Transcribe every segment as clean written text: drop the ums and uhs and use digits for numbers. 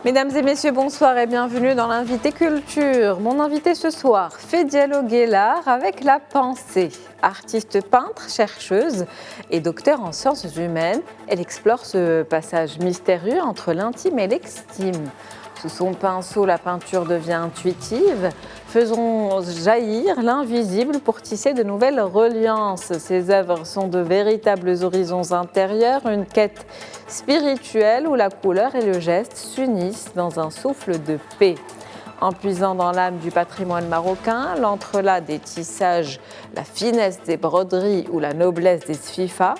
Mesdames et messieurs, bonsoir et bienvenue dans l'invité culture. Mon invité ce soir fait dialoguer l'art avec la pensée. Artiste peintre, chercheuse et docteur en sciences humaines, elle explore ce passage mystérieux entre l'intime et l'extime. Sous son pinceau, la peinture devient intuitive. Faisons jaillir l'invisible pour tisser de nouvelles reliances. Ses œuvres sont de véritables horizons intérieurs, une quête spirituelle où la couleur et le geste s'unissent dans un souffle de paix. En puisant dans l'âme du patrimoine marocain, l'entrelac des tissages, la finesse des broderies ou la noblesse des sfifas,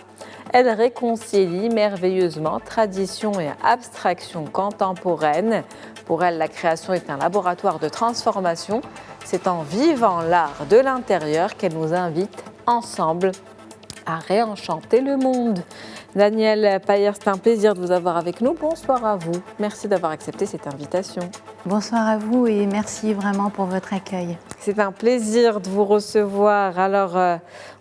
elle réconcilie merveilleusement tradition et abstraction contemporaine. Pour elle, la création est un laboratoire de transformation. C'est en vivant l'art de l'intérieur qu'elle nous invite ensemble à réenchanter le monde. Danielle Payer, c'est un plaisir de vous avoir avec nous. Bonsoir à vous. Merci d'avoir accepté cette invitation. Bonsoir à vous et merci vraiment pour votre accueil. C'est un plaisir de vous recevoir. Alors,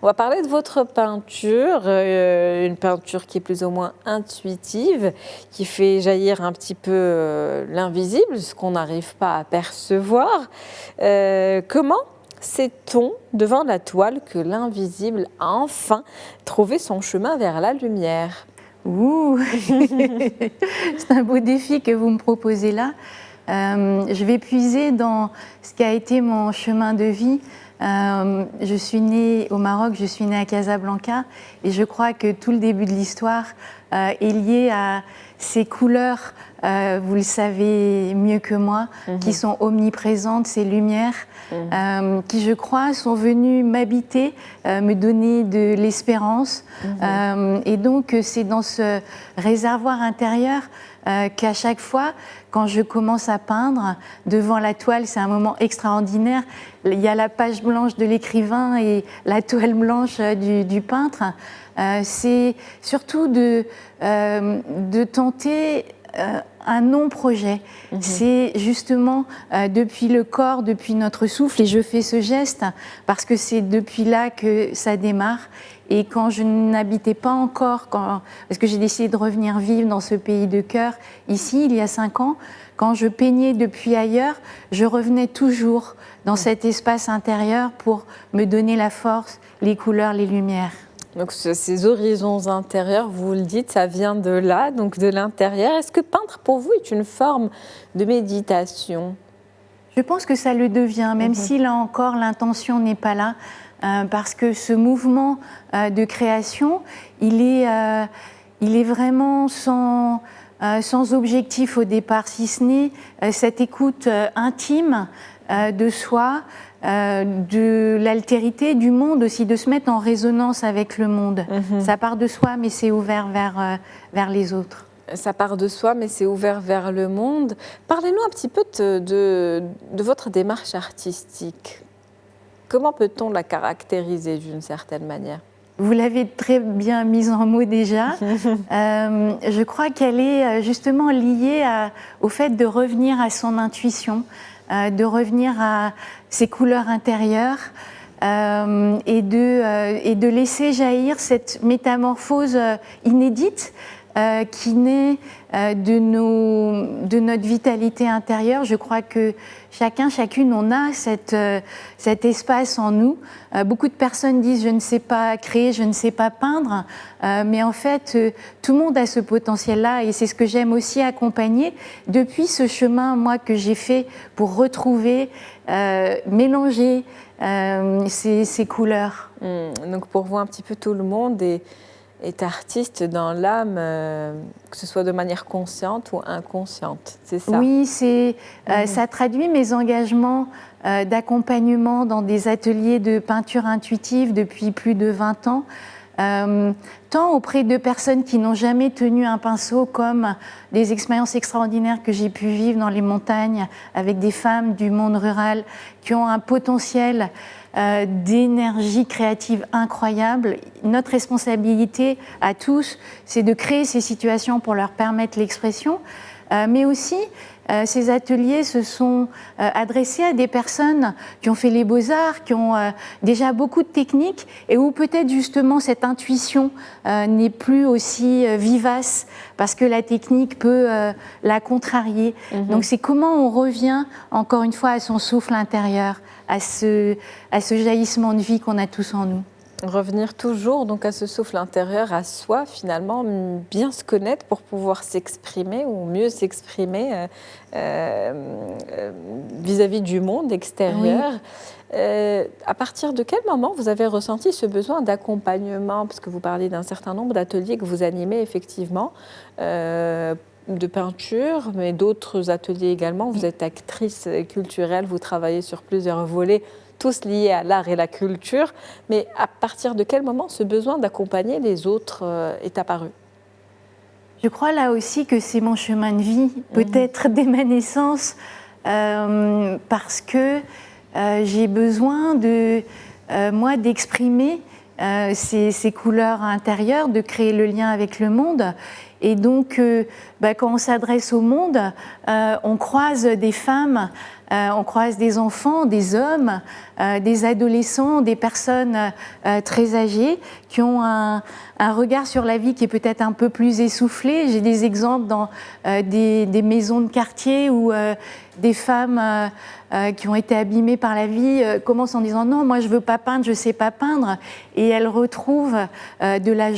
on va parler de votre peinture, une peinture qui est plus ou moins intuitive, qui fait jaillir un petit peu l'invisible, ce qu'on n'arrive pas à percevoir. Comment sait-on devant la toile que l'invisible a enfin trouvé son chemin vers la lumière ? Ouh, c'est un beau défi que vous me proposez là. Je vais puiser dans ce qui a été mon chemin de vie. Je suis née au Maroc, je suis née à Casablanca et je crois que tout le début de l'histoire est lié à ces couleurs, vous le savez mieux que moi, qui sont omniprésentes, ces lumières, qui je crois sont venues m'habiter, me donner de l'espérance. Et donc c'est dans ce réservoir intérieur qu'à chaque fois, quand je commence à peindre, devant la toile, c'est un moment extraordinaire. Il y a la page blanche de l'écrivain et la toile blanche du peintre. C'est surtout de tenter un non-projet. C'est justement depuis le corps, depuis notre souffle, et je fais ce geste parce que c'est depuis là que ça démarre. Et quand je n'habitais pas encore, parce que j'ai décidé de revenir vivre dans ce pays de cœur, ici, il y a 5 ans, quand je peignais depuis ailleurs, je revenais toujours dans cet espace intérieur pour me donner la force, les couleurs, les lumières. Donc ces horizons intérieurs, vous le dites, ça vient de là, donc de l'intérieur. Est-ce que peindre pour vous est une forme de méditation ? Je pense que ça le devient, même si là encore l'intention n'est pas là. Parce que ce mouvement de création, il est vraiment sans objectif au départ, si ce n'est cette écoute intime de soi, de l'altérité du monde aussi, de se mettre en résonance avec le monde. Ça part de soi, mais c'est ouvert vers les autres. Ça part de soi, mais c'est ouvert vers le monde. Parlez-nous un petit peu de votre démarche artistique. Comment peut-on la caractériser d'une certaine manière ? Vous l'avez très bien mise en mots déjà. Je crois qu'elle est justement liée au fait de revenir à son intuition, de revenir à ses couleurs intérieures et de laisser jaillir cette métamorphose inédite qui naît de notre vitalité intérieure. Je crois que chacune, on a cet espace en nous. Beaucoup de personnes disent « je ne sais pas créer, je ne sais pas peindre », mais en fait, tout le monde a ce potentiel-là et c'est ce que j'aime aussi accompagner depuis ce chemin, moi, que j'ai fait pour retrouver, mélanger ces couleurs. Donc pour vous, un petit peu tout le monde est artiste dans l'âme, que ce soit de manière consciente ou inconsciente, c'est ça ? Oui, ça traduit mes engagements d'accompagnement dans des ateliers de peinture intuitive depuis plus de 20 ans, tant auprès de personnes qui n'ont jamais tenu un pinceau comme des expériences extraordinaires que j'ai pu vivre dans les montagnes avec des femmes du monde rural qui ont un potentiel d'énergie créative incroyable. Notre responsabilité à tous, c'est de créer ces situations pour leur permettre l'expression. mais aussi ces ateliers se sont adressés à des personnes qui ont fait les beaux-arts, qui ont déjà beaucoup de techniques et où peut-être justement cette intuition n'est plus aussi vivace parce que la technique peut la contrarier. Donc c'est comment on revient encore une fois à son souffle intérieur, à ce jaillissement de vie qu'on a tous en nous. Revenir toujours donc à ce souffle intérieur, à soi finalement, bien se connaître pour pouvoir s'exprimer ou mieux s'exprimer vis-à-vis du monde extérieur. Oui. À partir de quel moment vous avez ressenti ce besoin d'accompagnement? Parce que vous parlez d'un certain nombre d'ateliers que vous animez effectivement, de peinture, mais d'autres ateliers également. Vous êtes actrice culturelle, vous travaillez sur plusieurs volets, tous liés à l'art et la culture, mais à partir de quel moment ce besoin d'accompagner les autres est apparu? Je crois là aussi que c'est mon chemin de vie, peut-être dès ma naissance, parce que j'ai besoin moi d'exprimer ces couleurs intérieures, de créer le lien avec le monde. Et donc, quand on s'adresse au monde, on croise des femmes, on croise des enfants, des hommes, des adolescents, des personnes très âgées qui ont un regard sur la vie qui est peut-être un peu plus essoufflé. J'ai des exemples dans des maisons de quartier où des femmes qui ont été abîmées par la vie commencent en disant « Non, moi je ne veux pas peindre, je ne sais pas peindre ». Et elles retrouvent de la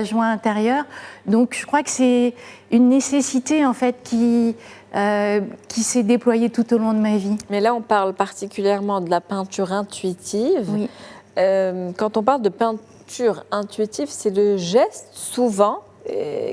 joie intérieure. Donc je crois que c'est une nécessité en fait qui s'est déployée tout au long de ma vie. Mais là, on parle particulièrement de la peinture intuitive. Oui. Quand on parle de peinture intuitive, c'est le geste souvent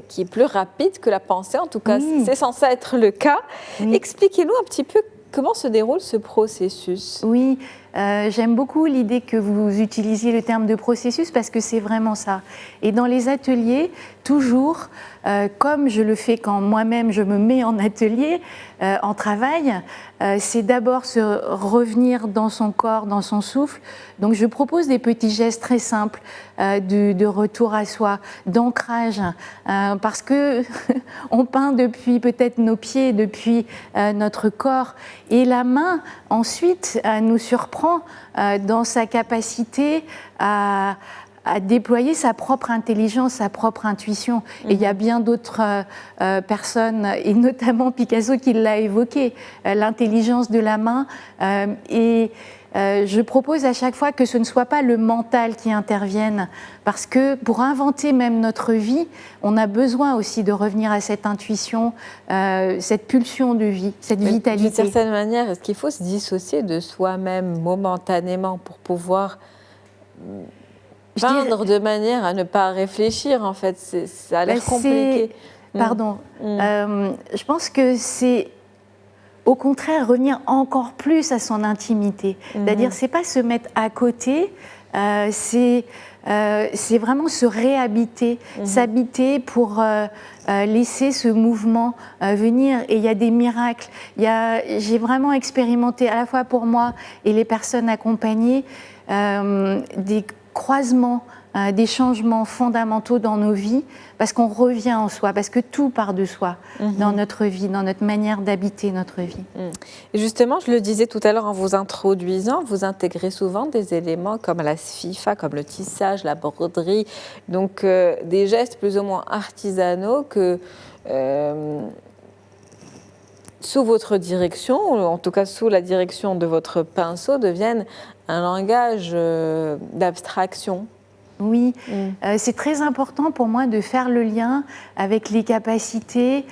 qui est plus rapide que la pensée. En tout cas, c'est censé être le cas. Oui. Expliquez-nous un petit peu comment se déroule ce processus. Oui, j'aime beaucoup l'idée que vous utilisiez le terme de processus parce que c'est vraiment ça. Et dans les ateliers, toujours, comme je le fais quand moi-même je me mets en atelier, en travail, c'est d'abord se revenir dans son corps, dans son souffle. Donc je propose des petits gestes très simples de retour à soi, d'ancrage, parce que on peint depuis peut-être nos pieds, depuis notre corps, et la main ensuite nous surprend dans sa capacité à déployer sa propre intelligence, sa propre intuition. Et il y a bien d'autres personnes, et notamment Picasso qui l'a évoqué, l'intelligence de la main. Et je propose à chaque fois que ce ne soit pas le mental qui intervienne, parce que pour inventer même notre vie, on a besoin aussi de revenir à cette intuition, cette pulsion de vie, cette vitalité. D'une certaine manière, est-ce qu'il faut se dissocier de soi-même momentanément pour pouvoir peindre de manière à ne pas réfléchir, en fait? Ça a l'air compliqué. Pardon. Je pense que c'est au contraire revenir encore plus à son intimité. C'est-à-dire, c'est pas se mettre à côté, c'est vraiment se réhabiter, s'habiter pour laisser ce mouvement venir. Et il y a des miracles. J'ai vraiment expérimenté, à la fois pour moi et les personnes accompagnées, des croisements, des changements fondamentaux dans nos vies, parce qu'on revient en soi, parce que tout part de soi dans notre vie, dans notre manière d'habiter notre vie. Et justement, je le disais tout à l'heure en vous introduisant, vous intégrez souvent des éléments comme la sfifa, comme le tissage, la broderie, donc des gestes plus ou moins artisanaux que sous votre direction, ou en tout cas sous la direction de votre pinceau, deviennent un langage d'abstraction. Oui, c'est très important pour moi de faire le lien avec les capacités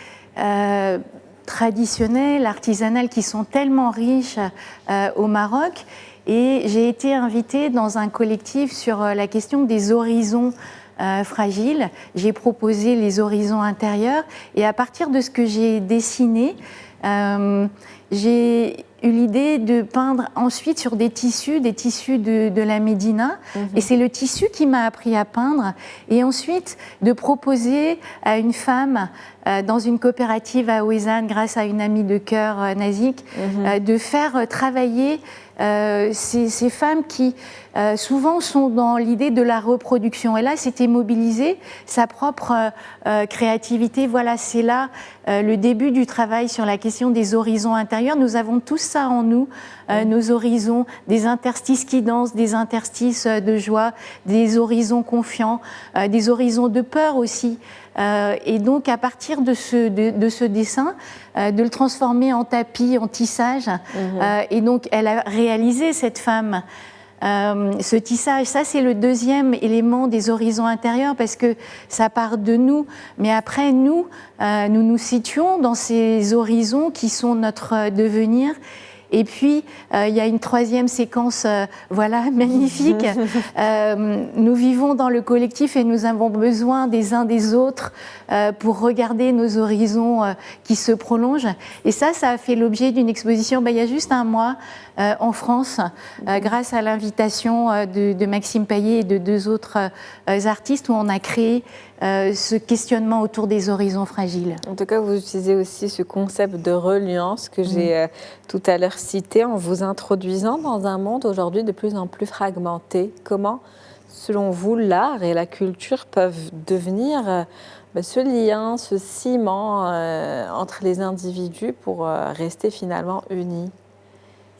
traditionnelles, artisanales, qui sont tellement riches au Maroc. Et j'ai été invitée dans un collectif sur la question des horizons fragiles. J'ai proposé les horizons intérieurs, et à partir de ce que j'ai dessiné, J'ai eu l'idée de peindre ensuite sur des tissus de la Médina. Et c'est le tissu qui m'a appris à peindre. Et ensuite, de proposer à une femme dans une coopérative à Ouezane, grâce à une amie de cœur, Nazik, de faire travailler ces femmes qui souvent sont dans l'idée de la reproduction. Et là, c'était mobiliser sa propre créativité. Voilà, c'est là le début du travail sur la question des horizons intérieurs. Nous avons tous ça en nous, nos horizons, des interstices qui dansent, des interstices de joie, des horizons confiants, des horizons de peur aussi. Et donc, à partir de ce dessin, de le transformer en tapis, en tissage. Et donc, elle a réalisé, cette femme, ce tissage. Ça, c'est le deuxième élément des horizons intérieurs, parce que ça part de nous. Mais après, nous nous situons dans ces horizons qui sont notre devenir. Et puis, il y a une troisième séquence, voilà, magnifique. Nous vivons dans le collectif et nous avons besoin des uns des autres pour regarder nos horizons qui se prolongent. Et ça a fait l'objet d'une exposition, il y a juste un mois, en France, grâce à l'invitation de Maxime Payet et de 2 autres artistes, où on a créé ce questionnement autour des horizons fragiles. En tout cas, vous utilisez aussi ce concept de reliance que j'ai tout à l'heure cité en vous introduisant dans un monde aujourd'hui de plus en plus fragmenté. Comment, selon vous, l'art et la culture peuvent devenir ce lien, ce ciment entre les individus pour rester finalement unis?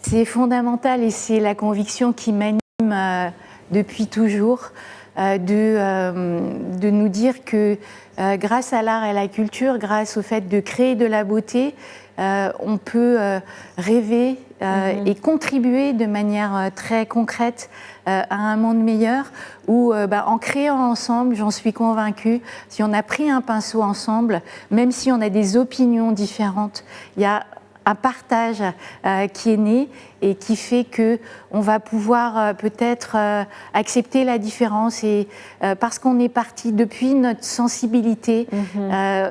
C'est fondamental et c'est la conviction qui m'anime depuis toujours. De nous dire que grâce à l'art et à la culture, grâce au fait de créer de la beauté, on peut rêver et contribuer de manière très concrète à un monde meilleur où, en créant ensemble, j'en suis convaincue, si on a pris un pinceau ensemble, même si on a des opinions différentes, il y a un partage qui est né et qui fait que on va pouvoir peut-être accepter la différence et parce qu'on est parti depuis notre sensibilité,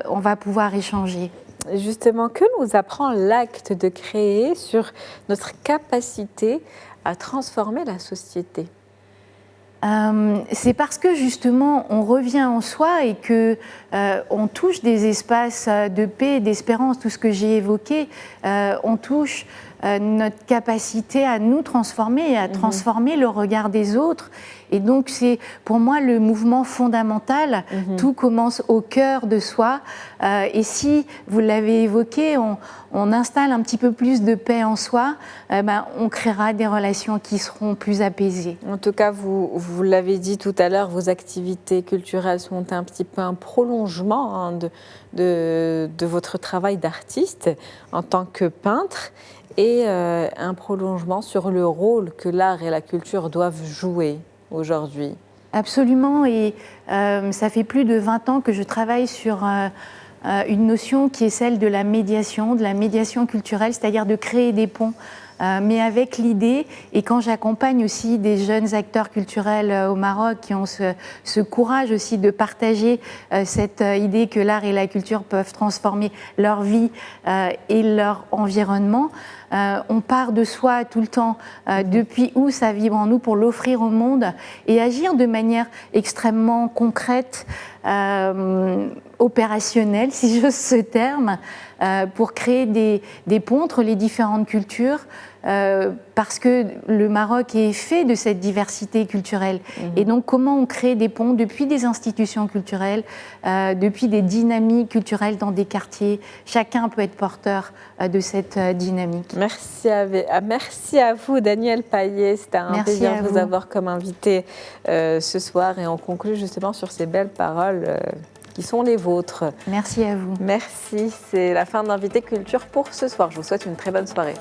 on va pouvoir échanger. Justement, que nous apprend l'acte de créer sur notre capacité à transformer la société? C'est parce que justement on revient en soi et que on touche des espaces de paix, d'espérance, tout ce que j'ai évoqué, on touche notre capacité à nous transformer et à transformer le regard des autres. Et donc c'est pour moi le mouvement fondamental. Tout commence au cœur de soi. Et si, vous l'avez évoqué, on installe un petit peu plus de paix en soi, on créera des relations qui seront plus apaisées. En tout cas, vous l'avez dit tout à l'heure, vos activités culturelles sont un petit peu un prolongement de votre travail d'artiste en tant que peintre et un prolongement sur le rôle que l'art et la culture doivent jouer aujourd'hui. Absolument, et ça fait plus de 20 ans que je travaille sur une notion qui est celle de la médiation culturelle, c'est-à-dire de créer des ponts, mais avec l'idée, et quand j'accompagne aussi des jeunes acteurs culturels au Maroc qui ont ce courage aussi de partager cette idée que l'art et la culture peuvent transformer leur vie et leur environnement, on part de soi tout le temps, depuis où ça vibre en nous pour l'offrir au monde et agir de manière extrêmement concrète, opérationnelle, si j'ose ce terme, pour créer des ponts entre les différentes cultures, parce que le Maroc est fait de cette diversité culturelle. Et donc comment on crée des ponts depuis des institutions culturelles, depuis des dynamiques culturelles dans des quartiers. Chacun peut être porteur de cette dynamique. Merci à vous, Danielle Payet. C'était un plaisir de vous avoir comme invité ce soir. Et on conclut justement sur ces belles paroles qui sont les vôtres. Merci à vous. Merci. C'est la fin d'Invité Culture pour ce soir. Je vous souhaite une très bonne soirée.